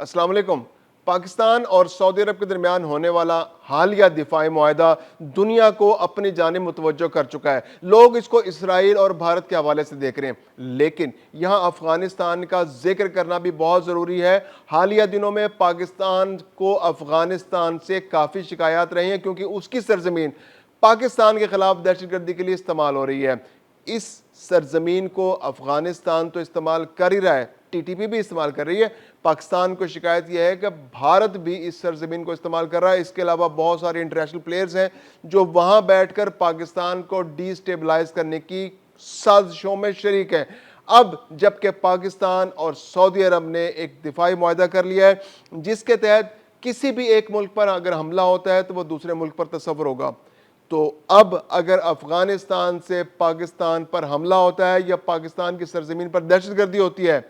السلام علیکم۔ پاکستان اور سعودی عرب کے درمیان ہونے والا حالیہ دفاعی معاہدہ دنیا کو اپنی جانب متوجہ کر چکا ہے۔ لوگ اس کو اسرائیل اور بھارت کے حوالے سے دیکھ رہے ہیں، لیکن یہاں افغانستان کا ذکر کرنا بھی بہت ضروری ہے۔ حالیہ دنوں میں پاکستان کو افغانستان سے کافی شکایات رہی ہیں کیونکہ اس کی سرزمین پاکستان کے خلاف دہشت گردی کے لیے استعمال ہو رہی ہے۔ اس سرزمین کو افغانستان تو استعمال کر ہی رہا ہے، ٹی ٹی پی بھی استعمال کر رہی ہے۔ پاکستان کو شکایت یہ ہے کہ بھارت بھی اس سرزمین کو استعمال کر رہا ہے۔ اس کے علاوہ بہت سارے انٹرنیشنل پلیئرز ہیں جو وہاں بیٹھ کر پاکستان کو ڈی سٹیبلائز کرنے کی سازشوں میں شریک ہیں۔ اب جبکہ پاکستان اور سعودی عرب نے ایک دفاعی معاہدہ کر لیا ہے جس کے تحت کسی بھی ایک ملک پر اگر حملہ ہوتا ہے تو وہ دوسرے ملک پر تصور ہوگا، تو اب اگر افغانستان سے پاکستان پر حملہ ہوتا ہے یا پاکستان کی سرزمین پر دہشت گردی ہوتی ہے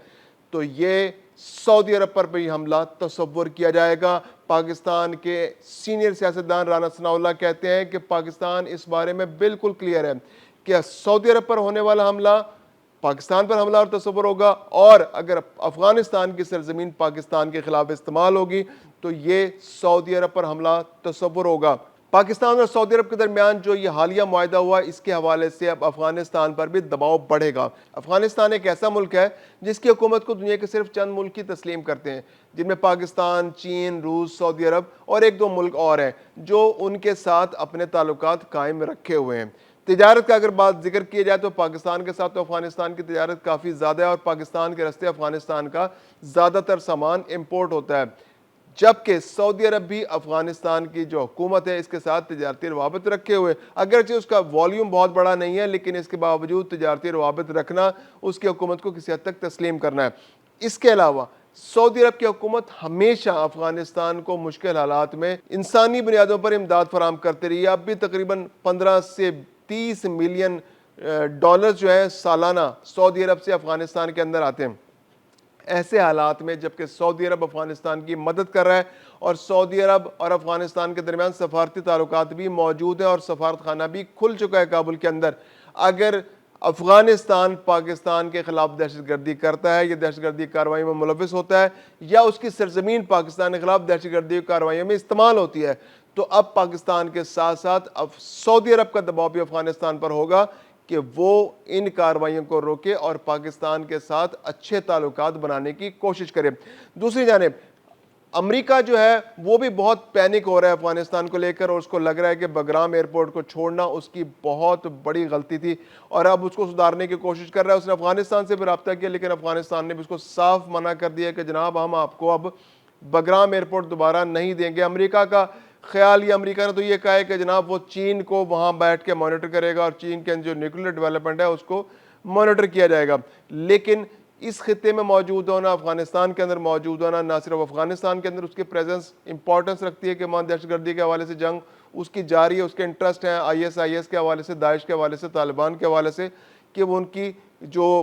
تو یہ سعودی عرب پر بھی حملہ تصور کیا جائے گا۔ پاکستان کے سینئر سیاستدان رانا ثناء اللہ کہتے ہیں کہ پاکستان اس بارے میں بالکل کلیئر ہے کہ سعودی عرب پر ہونے والا حملہ پاکستان پر حملہ اور تصور ہوگا، اور اگر افغانستان کی سرزمین پاکستان کے خلاف استعمال ہوگی تو یہ سعودی عرب پر حملہ تصور ہوگا۔ پاکستان اور سعودی عرب کے درمیان جو یہ حالیہ معاہدہ ہوا، اس کے حوالے سے اب افغانستان پر بھی دباؤ بڑھے گا۔ افغانستان ایک ایسا ملک ہے جس کی حکومت کو دنیا کے صرف چند ملک ہی تسلیم کرتے ہیں، جن میں پاکستان، چین، روس، سعودی عرب اور ایک دو ملک اور ہیں جو ان کے ساتھ اپنے تعلقات قائم رکھے ہوئے ہیں۔ تجارت کا اگر بات ذکر کیا جائے تو پاکستان کے ساتھ تو افغانستان کی تجارت کافی زیادہ ہے، اور پاکستان کے راستے افغانستان کا زیادہ تر سامان امپورٹ ہوتا ہے، جبکہ سعودی عرب بھی افغانستان کی جو حکومت ہے اس کے ساتھ تجارتی روابط رکھے ہوئے، اگرچہ اس کا والیوم بہت بڑا نہیں ہے لیکن اس کے باوجود تجارتی روابط رکھنا اس کی حکومت کو کسی حد تک تسلیم کرنا ہے۔ اس کے علاوہ سعودی عرب کی حکومت ہمیشہ افغانستان کو مشکل حالات میں انسانی بنیادوں پر امداد فراہم کرتے رہی ہے۔ اب بھی تقریباً 15 سے 30 ملین ڈالر جو ہے سالانہ سعودی عرب سے افغانستان کے اندر آتے ہیں۔ ایسے حالات میں جبکہ سعودی عرب افغانستان کی مدد کر رہا ہے اور سعودی عرب اور افغانستان کے درمیان سفارتی تعلقات بھی موجود ہیں اور سفارت خانہ بھی کھل چکا ہے کابل کے اندر، اگر افغانستان پاکستان کے خلاف دہشت گردی کرتا ہے یا دہشت گردی کارروائیوں میں ملوث ہوتا ہے یا اس کی سرزمین پاکستان کے خلاف دہشت گردی کارروائیوں میں استعمال ہوتی ہے، تو اب پاکستان کے ساتھ ساتھ سعودی عرب کا دباؤ بھی افغانستان پر ہوگا کہ وہ ان کارروائیوں کو روکے اور پاکستان کے ساتھ اچھے تعلقات بنانے کی کوشش کرے۔ دوسری جانب امریکہ جو ہے وہ بھی بہت پینک ہو رہا ہے افغانستان کو لے کر، اور اس کو لگ رہا ہے کہ بگرام ایئرپورٹ کو چھوڑنا اس کی بہت بڑی غلطی تھی اور اب اس کو سدھارنے کی کوشش کر رہا ہے۔ اس نے افغانستان سے بھی رابطہ کیا لیکن افغانستان نے بھی اس کو صاف منع کر دیا کہ جناب ہم آپ کو اب بگرام ایئرپورٹ دوبارہ نہیں دیں گے۔ امریکہ کا خیال یہ، امریکہ نے تو یہ کہا ہے کہ جناب وہ چین کو وہاں بیٹھ کے مانیٹر کرے گا اور چین کے جو نیوکلیر ڈیولپمنٹ ہے اس کو مانیٹر کیا جائے گا، لیکن اس خطے میں موجود ہونا، افغانستان کے اندر موجود ہونا، نہ صرف افغانستان کے اندر اس کی پریزنس امپورٹنس رکھتی ہے کہ وہاں دہشت گردی کے حوالے سے جنگ اس کی جاری ہے، اس کے انٹرسٹ ہیں آئی ایس کے حوالے سے، داعش کے حوالے سے، طالبان کے حوالے سے، کہ وہ ان کی جو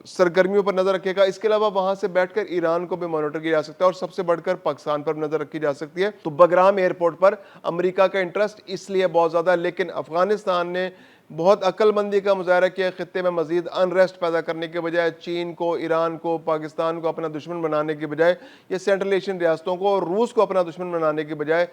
سرگرمیوں پر نظر رکھے گا۔ اس کے علاوہ وہاں سے بیٹھ کر ایران کو بھی مانیٹر کیا جا سکتا ہے اور سب سے بڑھ کر پاکستان پر نظر رکھی جا سکتی ہے۔ تو بگرام ایئرپورٹ پر امریکہ کا انٹرسٹ اس لیے بہت زیادہ ہے، لیکن افغانستان نے بہت عقل مندی کا مظاہرہ کیا، خطے میں مزید انریسٹ پیدا کرنے کے بجائے چین کو، ایران کو، پاکستان کو اپنا دشمن بنانے کے بجائے، یا سینٹرل ایشین ریاستوں کو اور روس کو اپنا دشمن بنانے کے بجائے،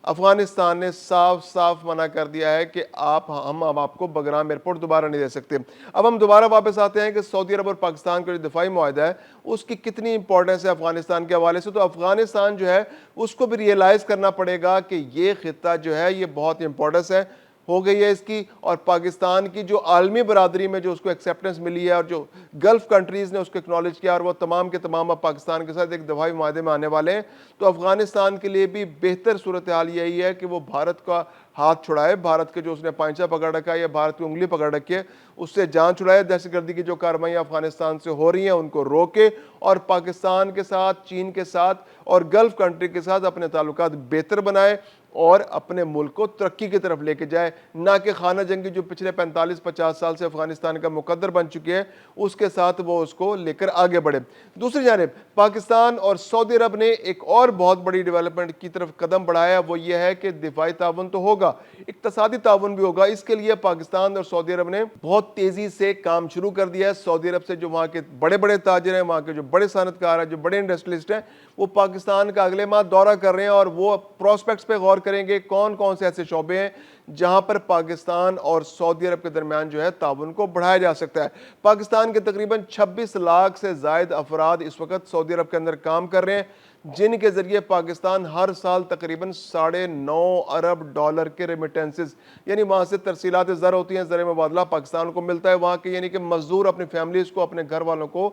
افغانستان نے صاف صاف منع کر دیا ہے کہ ہم اب آپ کو بگرام ایئرپورٹ دوبارہ نہیں دے سکتے۔ اب ہم دوبارہ واپس آتے ہیں کہ سعودی عرب اور پاکستان کا جو دفاعی معاہدہ ہے اس کی کتنی امپورٹنس ہے افغانستان کے حوالے سے۔ تو افغانستان جو ہے اس کو بھی ریئلائز کرنا پڑے گا کہ یہ خطہ جو ہے یہ بہت امپورٹنس ہے ہو گئی ہے اس کی، اور پاکستان کی جو عالمی برادری میں جو اس کو ایکسیپٹنس ملی ہے اور جو گلف کنٹریز نے اس کو اکنالج کیا اور وہ تمام کے تمام اب پاکستان کے ساتھ ایک دفاعی معاہدے میں آنے والے ہیں، تو افغانستان کے لیے بھی بہتر صورتحال یہی ہے کہ وہ بھارت کا ہاتھ چھڑائے، بھارت کے جو اس نے پائنچا پکڑ رکھا ہے یا بھارت کی انگلی پکڑ رکھی ہے اس سے جان چھڑائے، دہشت گردی کی جو کارروائیاں افغانستان سے ہو رہی ہیں ان کو روکے اور پاکستان کے ساتھ، چین کے ساتھ اور گلف کنٹری کے ساتھ اپنے تعلقات بہتر بنائے۔ اور اپنے ملک کو ترقی کی طرف لے کے جائے، نہ کہ خانہ جنگی جو پچھلے 45-50 سال سے افغانستان کا مقدر بن چکی ہے اس کے ساتھ وہ اس کو لے کر آگے بڑھے۔ دوسری جانب پاکستان اور سعودی عرب نے ایک اور بہت بڑی ڈیولپمنٹ کی طرف قدم بڑھایا، وہ یہ ہے کہ دفاعی تعاون تو ہوگا، اقتصادی تعاون بھی ہوگا۔ اس کے لیے پاکستان اور سعودی عرب نے بہت تیزی سے کام شروع کر دیا ہے۔ سعودی عرب سے جو وہاں کے بڑے بڑے تاجر ہیں، وہاں کے جو بڑے صنعت کار ہیں، جو بڑے انڈسٹریلسٹ ہیں، وہ پاکستان کا اگلے ماہ دورہ کر رہے ہیں اور وہ پراسپیکٹس پہ غور کریں گے، کون کون سے ایسے شعبے ہیں جہاں پر پاکستان اور سعودی عرب کے درمیان جو ہے تعاون کو بڑھایا جا سکتا ہے۔ پاکستان کے تقریباً 26 لاکھ سے زائد افراد اس وقت سعودی عرب کے اندر کام کر رہے ہیں، جن کے ذریعے پاکستان ہر سال تقریباً $9.5 ارب کے ریمیٹنسز، یعنی وہاں سے ترسیلات زر ہوتی ہیں، زر مبادلہ پاکستان کو ملتا ہے، وہاں کے یعنی کہ مزدور اپنی فیملیز کو، اپنے گھر والوں کو،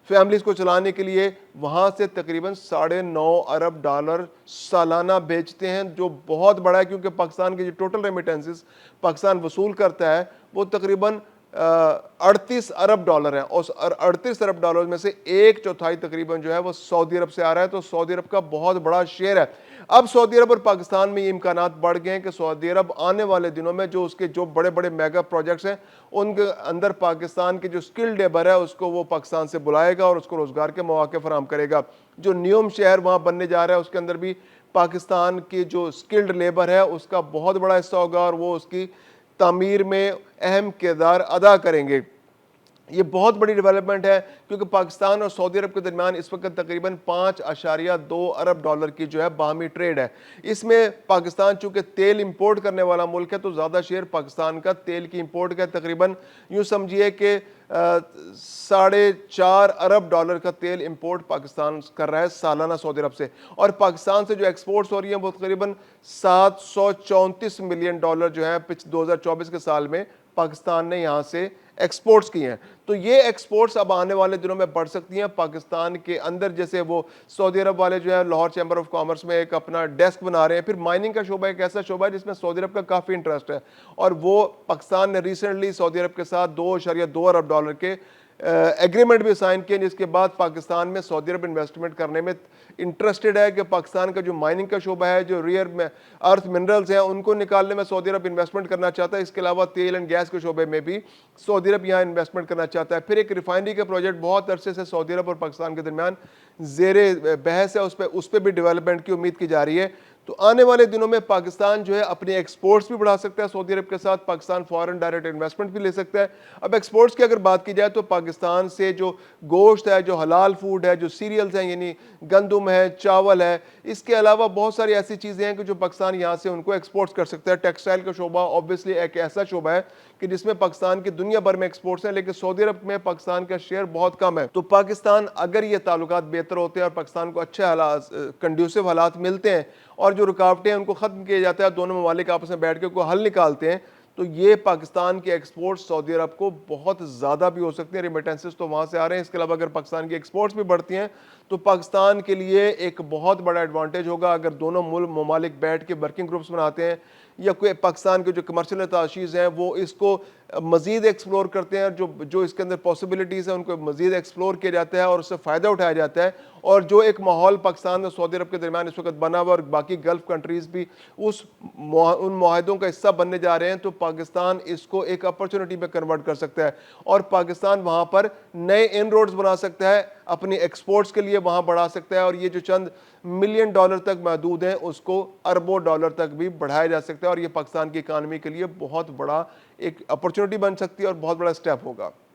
فیملیز کو چلانے کے لیے وہاں سے تقریباً $9.5 ارب سالانہ بھیجتے ہیں، جو بہت بڑا ہے، کیونکہ پاکستان کی جو ٹوٹل ریمیٹنسز پاکستان وصول کرتا ہے وہ تقریباً $38 ارب ہیں، اور $38 ارب میں سے ایک چوتھائی تقریباً جو ہے وہ سعودی عرب سے آ رہا ہے، تو سعودی عرب کا بہت بڑا شیئر ہے۔ اب سعودی عرب اور پاکستان میں یہ امکانات بڑھ گئے ہیں کہ سعودی عرب آنے والے دنوں میں جو اس کے جو بڑے بڑے میگا پروجیکٹس ہیں ان کے اندر پاکستان کے جو سکل لیبر ہے اس کو وہ پاکستان سے بلائے گا اور اس کو روزگار کے مواقع فراہم کرے گا۔ جو نیوم شہر وہاں بننے جا رہا ہے اس کے اندر بھی پاکستان کی جو سکلڈ لیبر ہے اس کا بہت بڑا حصہ ہوگا اور وہ اس کی تعمیر میں اہم کردار ادا کریں گے۔ یہ بہت بڑی ڈیولپمنٹ ہے، کیونکہ پاکستان اور سعودی عرب کے درمیان اس وقت تقریباً $5.2 ارب کی جو ہے باہمی ٹریڈ ہے۔ اس میں پاکستان چونکہ تیل امپورٹ کرنے والا ملک ہے تو زیادہ شیئر پاکستان کا تیل کی امپورٹ کا تقریباً یوں سمجھیے کہ $4.5 ارب کا تیل امپورٹ پاکستان کر رہا ہے سالانہ سعودی عرب سے، اور پاکستان سے جو ایکسپورٹس ہو رہی ہیں وہ تقریباً $734 ملین جو ہیں 2024 کے سال میں پاکستان نے یہاں سے ایکسپورٹس کی ہیں۔ تو یہ ایکسپورٹس اب آنے والے دنوں میں بڑھ سکتی ہیں پاکستان کے اندر، جیسے وہ سعودی عرب والے جو ہے لاہور چیمبر آف کامرس میں ایک اپنا ڈیسک بنا رہے ہیں۔ پھر مائننگ کا شعبہ ایک ایسا شعبہ ہے جس میں سعودی عرب کا کافی انٹرسٹ ہے، اور وہ پاکستان نے ریسنٹلی سعودی عرب کے ساتھ $2.2 ارب کے ایگریمنٹ بھی سائن کیے، جس کے بعد پاکستان میں سعودی عرب انویسٹمنٹ کرنے میں انٹرسٹڈ ہے کہ پاکستان کا جو مائننگ کا شعبہ ہے، جو ریئر ارتھ منرلز ہیں ان کو نکالنے میں سعودی عرب انویسٹمنٹ کرنا چاہتا ہے۔ اس کے علاوہ تیل اینڈ گیس کے شعبے میں بھی سعودی عرب یہاں انویسٹمنٹ کرنا چاہتا ہے۔ پھر ایک ریفائنری کا پروجیکٹ بہت عرصے سے سعودی عرب اور پاکستان کے درمیان زیر بحث ہے، اس پہ بھی ڈیولپمنٹ کی امید کی جا رہی ہے۔ تو آنے والے دنوں میں پاکستان جو ہے اپنی ایکسپورٹس بھی بڑھا سکتا ہے سعودی عرب کے ساتھ، پاکستان فارن ڈائریکٹ انویسٹمنٹ بھی لے سکتا ہے۔ اب ایکسپورٹس کی اگر بات کی جائے تو پاکستان سے جو گوشت ہے، جو حلال فوڈ ہے، جو سیریلز ہیں یعنی گندم ہے، چاول ہے، اس کے علاوہ بہت ساری ایسی چیزیں ہیں کہ جو پاکستان یہاں سے ان کو ایکسپورٹس کر سکتا ہے۔ ٹیکسٹائل کا شعبہ اوبویسلی ایک ایسا شعبہ ہے کہ جس میں پاکستان کی دنیا بھر میں ایکسپورٹس ہیں، لیکن سعودی عرب میں پاکستان کا شیئر بہت کم ہے۔ تو پاکستان اگر یہ تعلقات بہتر ہوتے ہیں اور پاکستان کو اچھے حالات، کنڈیوسو حالات ملتے ہیں اور جو رکاوٹیں ہیں ان کو ختم کیا جاتا ہے، دونوں ممالک آپس میں بیٹھ کے کوئی حل نکالتے ہیں، تو یہ پاکستان کے ایکسپورٹ سعودی عرب کو بہت زیادہ بھی ہو سکتے ہیں۔ ریمیٹنسز تو وہاں سے آ رہے ہیں، اس کے علاوہ اگر پاکستان کی ایکسپورٹس بھی بڑھتی ہیں تو پاکستان کے لیے ایک بہت بڑا ایڈوانٹیج ہوگا اگر دونوں ممالک بیٹھ کے ورکنگ گروپس بناتے ہیں، یا کوئی پاکستان کے جو کمرشل تاشیز ہیں وہ اس کو مزید ایکسپلور کرتے ہیں، جو اس کے اندر پاسبلٹیز ہیں ان کو مزید ایکسپلور کیا جاتا ہے اور اس سے فائدہ اٹھایا جاتا ہے، اور جو ایک ماحول پاکستان اور سعودی عرب کے درمیان اس وقت بنا ہوا اور باقی گلف کنٹریز بھی ان معاہدوں کا حصہ بننے جا رہے ہیں، تو پاکستان اس کو ایک اپرچونٹی میں کنورٹ کر سکتا ہے اور پاکستان وہاں پر نئے ان روڈز بنا سکتا ہے، اپنی ایکسپورٹس کے لیے وہاں بڑھا سکتا ہے، اور یہ جو چند ملین ڈالر تک محدود ہیں اس کو اربوں ڈالر تک بھی بڑھایا جا سکتا ہے، اور یہ پاکستان کی اکانومی کے لیے بہت بڑا ایک اپرچونٹی بن سکتی ہے اور بہت بڑا سٹیپ ہوگا۔